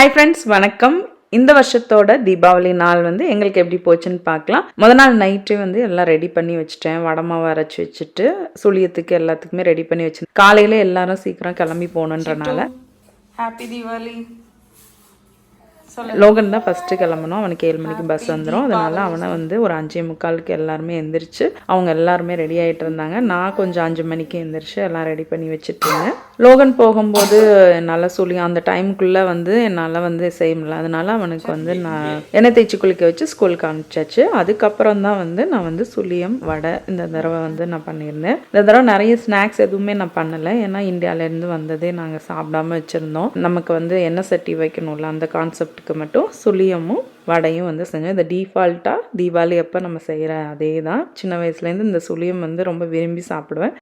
Hi friends, வணக்கம். இந்த வருஷத்தோட தீபாவளி நாள் வந்து எங்களுக்கு எப்படி போச்சுன்னு பார்க்கலாம். முத நாள் நைட்டு வந்து எல்லாம் ரெடி பண்ணி வச்சுட்டேன். வடமாவை அரைச்சி வச்சுட்டு சுழியத்துக்கு எல்லாத்துக்குமே ரெடி பண்ணி வச்சுருந்தேன். காலையில் எல்லாரும் சீக்கிரம் கிளம்பி போகணுன்றனால ஹாப்பி தீபாவளி. லோகன் தான் ஃபஸ்ட்டு கிளம்பணும். அவனுக்கு 7 மணிக்கு பஸ் வந்துடும். அதனால அவனை வந்து ஒரு 5:45 எல்லாருமே எந்திரிச்சு அவங்க எல்லாருமே ரெடி ஆகிட்டு இருந்தாங்க. நான் கொஞ்சம் 5 மணிக்கு எந்திரிச்சு எல்லாம் ரெடி பண்ணி வச்சுட்டு இருந்தேன். லோகன் போகும்போது என்னால் அந்த டைமுக்குள்ளே வந்து என்னால் வந்து செய்ய முடியல. அதனால அவனுக்கு வந்து நான் எண்ணெய் தேய்ச்சி குளிக்க வச்சு ஸ்கூலுக்கு அனுப்பிச்சாச்சு. அதுக்கப்புறம் தான் வந்து நான் வந்து சுழியம் வடை இந்த தடவை வந்து நான் பண்ணியிருந்தேன். இந்த தடவை நிறைய ஸ்நாக்ஸ் எதுவுமே நான் பண்ணலை. ஏன்னா இந்தியாவிலேருந்து வந்ததே நாங்கள் சாப்பிடாம வச்சுருந்தோம். நமக்கு வந்து எண்ணெய் சட்டி வைக்கணும்ல, அந்த கான்செப்ட் மட்டும் சுழியமும் வடையும் வந்து செஞ்சோம். இந்த டிஃபால்ட்டாக தீபாவளி அப்போ நம்ம செய்கிற அதே தான். சின்ன வயசுலேருந்து இந்த சுழியம் வந்து ரொம்ப விரும்பி சாப்பிடுவேன்.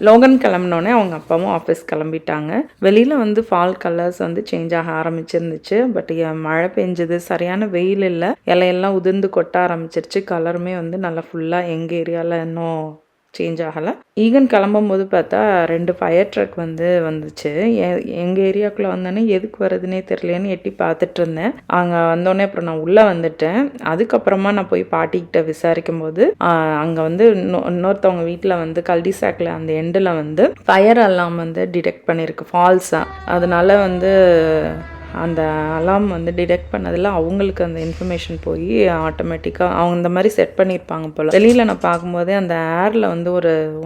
லோகன் கிளம்பினோடனே அவங்க அப்பாவும் ஆஃபீஸ் கிளம்பிட்டாங்க. வெளியில் வந்து ஃபால் கலர்ஸ் வந்து சேஞ்ச் ஆக ஆரம்பிச்சிருந்துச்சு. பட் மழை பெஞ்சது, சரியான வெயில் இல்லை, இலையெல்லாம் உதிர்ந்து கொட்ட ஆரம்பிச்சிருச்சு. கலருமே வந்து நல்லா ஃபுல்லாக எங்கள் ஏரியாவில் இன்னும் சேஞ்ச் ஆகலை. ஈகன் கிளம்பும் போது பார்த்தா 2 ஃபயர் ட்ரக் வந்து வந்துச்சு. எங்கள் ஏரியாவுக்குள்ளே வந்தோடனே எதுக்கு வருதுன்னே தெரியலேன்னு எட்டி பார்த்துட்டு இருந்தேன். அங்கே வந்தோடனே அப்புறம் நான் உள்ளே வந்துட்டேன். அதுக்கப்புறமா நான் போய் பாட்டிக்கிட்ட விசாரிக்கும் போது அங்கே வந்து இன்னொருத்தவங்க வீட்டில் வந்து கல்டிசாக்கில் அந்த எண்டில் வந்து ஃபயர் அலாம் வந்து டிடெக்ட் பண்ணியிருக்கு ஃபால்ஸாக. அதனால வந்து அந்த அலாம் வந்து டிடெக்ட் பண்ணதில் அவங்களுக்கு அந்த இன்ஃபர்மேஷன் போய் ஆட்டோமேட்டிக்காக அவங்க இந்த மாதிரி செட் பண்ணியிருப்பாங்க போல். வெளியில் நான் பார்க்கும்போதே அந்த ஏரில் வந்து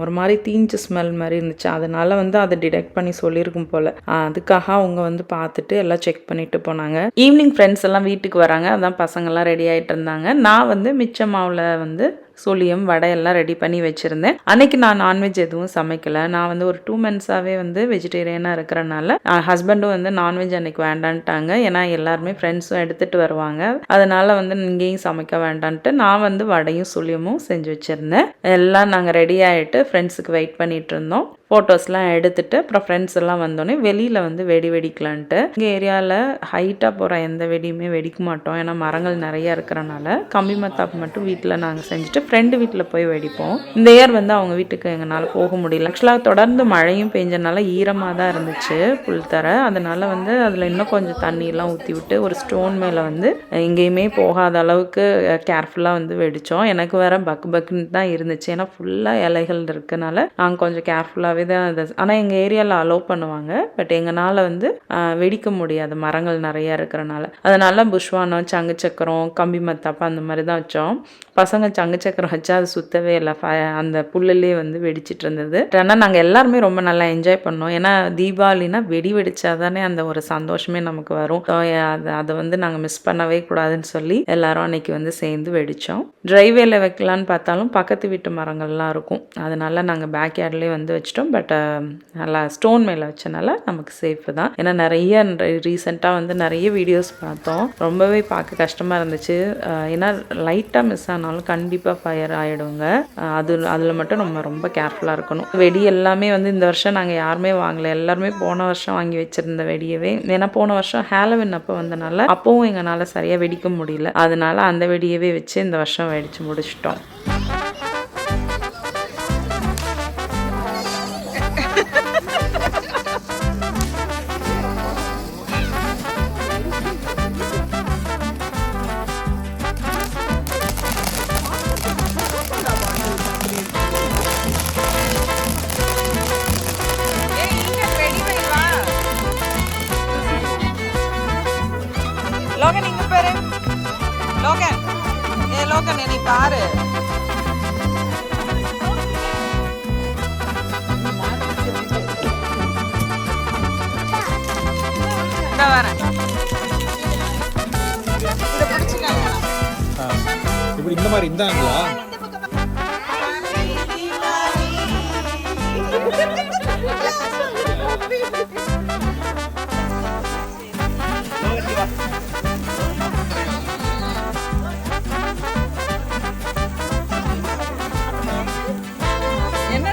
ஒரு மாதிரி தீஞ்சு ஸ்மெல் மாதிரி இருந்துச்சு. அதனால வந்து அதை டிடெக்ட் பண்ணி சொல்லியிருக்கும் போல். அதுக்காக அவங்க வந்து பார்த்துட்டு எல்லாம் செக் பண்ணிட்டு போனாங்க. ஈவினிங் ஃப்ரெண்ட்ஸ் எல்லாம் வீட்டுக்கு வராங்க. அதான் பசங்கள்லாம் ரெடி ஆகிட்டு இருந்தாங்க. நான் வந்து மிச்ச மாவில் வந்து சுழியம் வடை எல்லாம் ரெடி பண்ணி வச்சுருந்தேன். அன்னைக்கு நான் நான்வெஜ் எதுவும் சமைக்கலை. நான் வந்து ஒரு 2 months வந்து வெஜிடேரியனாக இருக்கிறனால ஹஸ்பண்டும் வந்து நான்வெஜ் அன்னைக்கு வேண்டான்ட்டாங்க. ஏன்னா எல்லாருமே ஃப்ரெண்ட்ஸும் எடுத்துகிட்டு வருவாங்க. அதனால வந்து இங்கேயும் சமைக்க வேண்டான்ட்டு நான் வந்து வடையும் சுழியமும் செஞ்சு வச்சுருந்தேன். எல்லாம் நாங்கள் ரெடி ஆகிட்டு ஃப்ரெண்ட்ஸுக்கு வெயிட் பண்ணிட்டு இருந்தோம். ஃபோட்டோஸ்லாம் எடுத்துகிட்டு அப்புறம் ஃப்ரெண்ட்ஸ் எல்லாம் வந்தோடனே வெளியில் வந்து வெடிக்கலான்ட்டு. எங்கள் ஏரியாவில் ஹைட்டாக போகிற எந்த வெடியுமே வெடிக்க மாட்டோம். ஏன்னா மரங்கள் நிறையா இருக்கிறனால கம்பி மத்தாப்பு மட்டும் வீட்டில் நாங்கள் செஞ்சுட்டு ஃப்ரெண்டு வீட்டில் போய் வெடிப்போம். இந்த இயர் வந்து அவங்க வீட்டுக்கு எங்களால் போக முடியல. ஆக்சுவலாக தொடர்ந்து மழையும் பெஞ்சனால ஈரமாக தான் இருந்துச்சு புல் தர. அதனால் வந்து அதில் இன்னும் கொஞ்சம் தண்ணியெல்லாம் ஊற்றி விட்டு ஒரு ஸ்டோன் மேலே வந்து எங்கேயுமே போகாத அளவுக்கு கேர்ஃபுல்லாக வந்து வெடித்தோம். எனக்கு வேறு பக்குன்னு தான் இருந்துச்சு. ஏன்னா ஃபுல்லாக இலைகள் இருக்கனால நாங்கள் கொஞ்சம் கேர்ஃபுல்லாக தான். ஆனால் எங்கள் ஏரியாவில் அலோவ் பண்ணுவாங்க. பட் எங்களால் வந்து வெடிக்க முடியாது, மரங்கள் நிறையா இருக்கிறனால. அதனால புஷ்வானம், சங்கு சக்கரம், கம்பி மத்தாப்பு அந்த மாதிரி தான் வச்சோம். பசங்க சங்கு சக்கரம் வச்சா அது சுத்தவே இல்லை. அந்த புல்லுலேயே வந்து வெடிச்சிட்டு இருந்தது. ஆனால் நாங்கள் எல்லாருமே ரொம்ப நல்லா என்ஜாய் பண்ணோம். ஏன்னா தீபாவளினா வெடிச்சா தானே அந்த ஒரு சந்தோஷமே நமக்கு வரும். அதை வந்து நாங்கள் மிஸ் பண்ணவே கூடாதுன்னு சொல்லி எல்லாரும் அன்னைக்கு வந்து சேர்ந்து வெடித்தோம். டிரைவேல வைக்கலான்னு பார்த்தாலும் பக்கத்து வீட்டு மரங்கள்லாம் இருக்கும். அதனால நாங்கள் பேக் யார்ட்லேயே வந்து வச்சிட்டோம். பட் நல்லா ஸ்டோன் மேலே வச்சனால நமக்கு சேஃபு தான். ஏன்னா நிறைய ரீசெண்டாக வந்து நிறைய வீடியோஸ் பார்த்தோம். ரொம்பவே பார்க்க கஷ்டமாக இருந்துச்சு. ஏன்னா லைட்டாக மிஸ் ஆனாலும் கண்டிப்பாக ஃபயர் ஆகிடுங்க. அதில் மட்டும் நம்ம ரொம்ப கேர்ஃபுல்லாக இருக்கணும். வெடி எல்லாமே வந்து இந்த வருஷம் நாங்கள் யாருமே வாங்கலை. எல்லாருமே போன வருஷம் வாங்கி வச்சுருந்த வெடியவே. ஏன்னா போன வருஷம் ஹாலோவின் அப்போ வந்தனால அப்போவும் எங்களால் சரியாக வெடிக்க முடியல. அதனால அந்த வெடியவே வச்சு இந்த வருஷம் வெடித்து முடிச்சிட்டோம். லோகன் இங்க பாரு. லோகன், லோகன் நீ பாரு. இப்படி இந்த மாதிரி இருந்தாங்களா? என்ன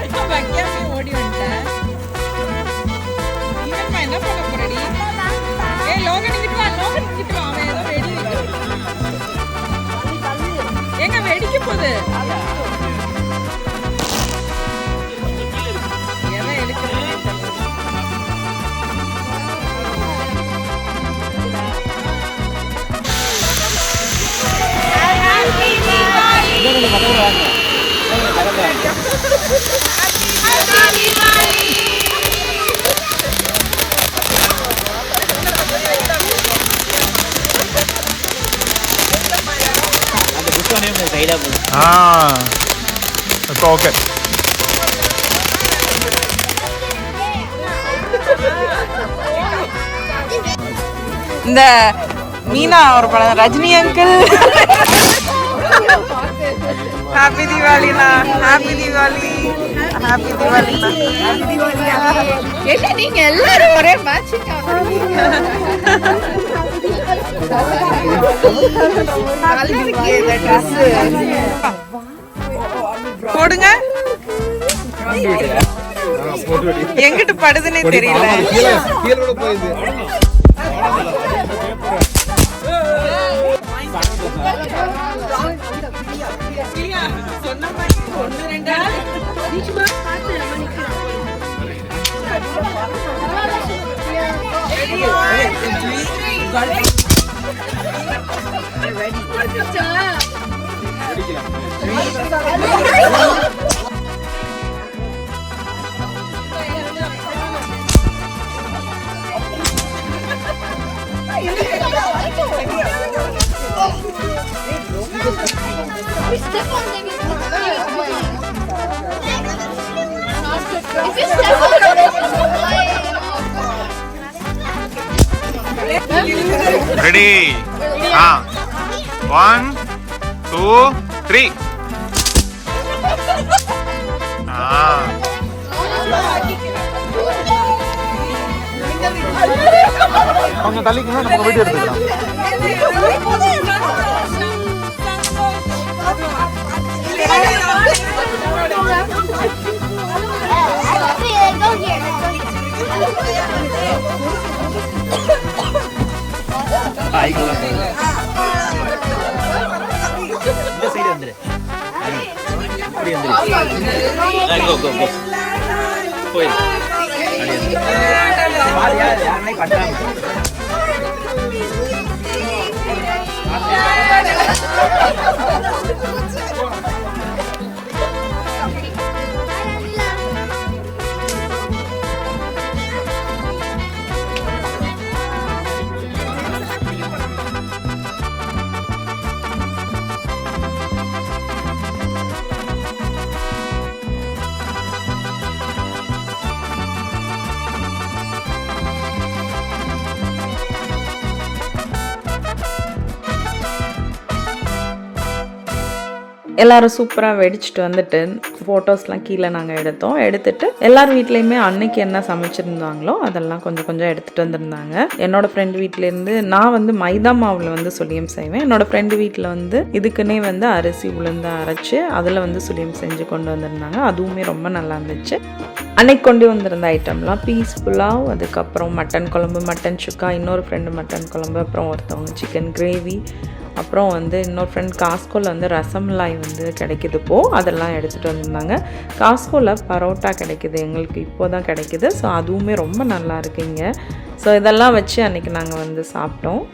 என்ன பண்ண போறடி? ஏய் லோகன் இங்கிட்டு வா, லோகன் இங்கிட்டு வா. அவன் ஏதோ வெடி எங்க வெடிக்க போகுது? எதை எடுக்கிறது? ஓகே இந்த மீனா ஒரு படம் ரஜினி அங்கிள் ஹாப்பி தீபாவளிண்ணா ஹாப்பி தீபாவளி ஹாப்பி தீபாவளி என்ன நீங்க எல்லாரும் ஒரே மேட்சிங் போடுங்க எங்கிட்டு படுதுன்னே தெரியல சொன்ன மாதிரி ஒண்ணு ரெண்டா ரெடி 1 2 3 கொஞ்சம் தள்ளிக்கணும் நம்ம வீடியோ எடுத்துக்கலாம் இந்த சைடு வந்துரு அப்படி வந்துரு போய் யாருமே கட்டாம எல்லாரும் சூப்பராக வெடிச்சிட்டு வந்துட்டு ஃபோட்டோஸ்லாம் கீழே நாங்கள் எடுத்துட்டு எல்லார் வீட்லேயுமே அன்னைக்கு என்ன சமைச்சிருந்தாங்களோ அதெல்லாம் கொஞ்சம் கொஞ்சம் எடுத்துகிட்டு வந்திருந்தாங்க. என்னோடய ஃப்ரெண்டு வீட்டிலேருந்து நான் வந்து மைதா மாவில் வந்து சுழியம் செய்வேன். என்னோடய ஃப்ரெண்டு வீட்டில் வந்து இதுக்குன்னே வந்து அரிசி உளுந்து அரைச்சி அதில் வந்து சுழியம் செஞ்சு கொண்டு வந்திருந்தாங்க. அதுவுமே ரொம்ப நல்லா இருந்துச்சு. அன்னைக்கு கொண்டு வந்திருந்த ஐட்டம்லாம் பீஸ் புலாவ், அதுக்கப்புறம் மட்டன் குழம்பு, மட்டன் சுக்கா, இன்னொரு ஃப்ரெண்டு மட்டன் குழம்பு, அப்புறம் ஒருத்தவங்க சிக்கன் கிரேவி, அப்புறம் வந்து இன்னொரு ஃப்ரெண்ட் காஸ்கோவில் வந்து ரசமலாய் வந்து கிடைக்குது அதெல்லாம் எடுத்துகிட்டு வந்திருந்தாங்க. காஸ்கோவில் பரோட்டா கிடைக்குது, எங்களுக்கு இப்போ தான் கிடைக்குது. ஸோ அதுவுமே ரொம்ப நல்லா இருக்குங்க. ஸோ இதெல்லாம் வச்சு அன்றைக்கி நாங்கள் வந்து சாப்பிட்டோம்.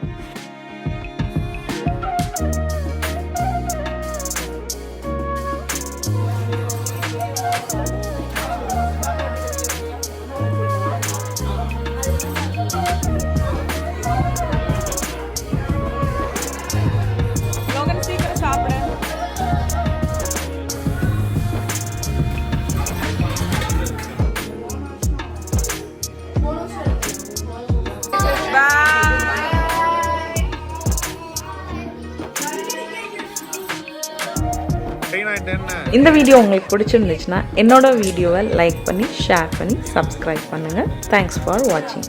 இந்த வீடியோ உங்களுக்கு பிடிச்சிருந்துச்சுன்னா என்னோட வீடியோவை லைக் பண்ணி ஷேர் பண்ணி சப்ஸ்கிரைப் பண்ணுங்கள். தேங்க்ஸ் ஃபார் வாட்சிங்.